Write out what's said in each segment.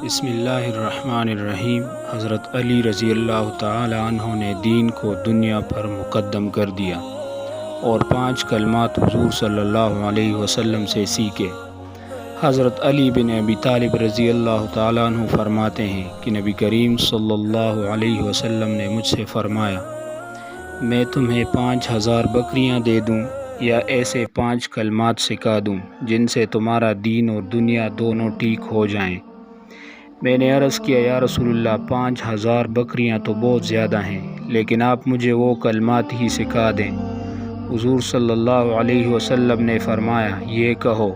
بسم اللہ الرحمن الرحیم۔ حضرت علی رضی اللہ تعالی عنہ نے دین کو دنیا پر مقدم کر دیا اور 5 کلمات حضور صلی اللہ علیہ وسلم سے سیکھے۔ حضرت علی بن ابی طالب رضی اللہ تعالی عنہ فرماتے ہیں کہ نبی کریم صلی اللہ علیہ وسلم نے مجھ سے فرمایا، میں تمہیں 5000 بکریاں دے دوں یا ایسے 5 کلمات سکھا دوں جن سے تمہارا دین اور دنیا دونوں ٹھیک ہو جائیں۔ میں نے عرض کیا، یا رسول اللہ، 5000 بکریاں تو بہت زیادہ ہیں، لیکن آپ مجھے وہ کلمات ہی سکھا دیں۔ حضور صلی اللہ علیہ وسلم نے فرمایا، یہ کہو،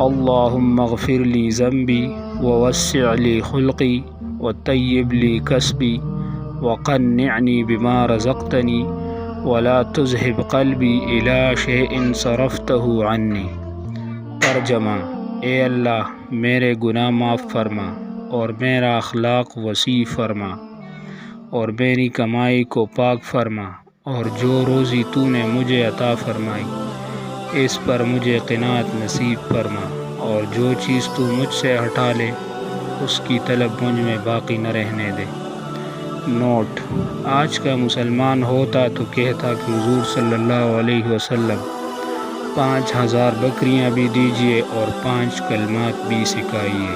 اللہم اغفر لی ذنبی ووسع لی خلقی وطیب لی کسبی وقنعنی بما رزقتنی ولا تذہب قلبی الی شیء صرفتہ عنی۔ ترجمہ: اے اللہ، میرے گناہ معاف فرما اور میرا اخلاق وسیع فرما اور میری کمائی کو پاک فرما، اور جو روزی تو نے مجھے عطا فرمائی اس پر مجھے قناعت نصیب فرما، اور جو چیز تو مجھ سے ہٹا لے اس کی طلب مجھ میں باقی نہ رہنے دے۔ نوٹ: آج کا مسلمان ہوتا تو کہتا کہ حضور صلی اللہ علیہ وسلم 5000 بکریاں بھی دیجیے اور 5 کلمات بھی سکھائیے۔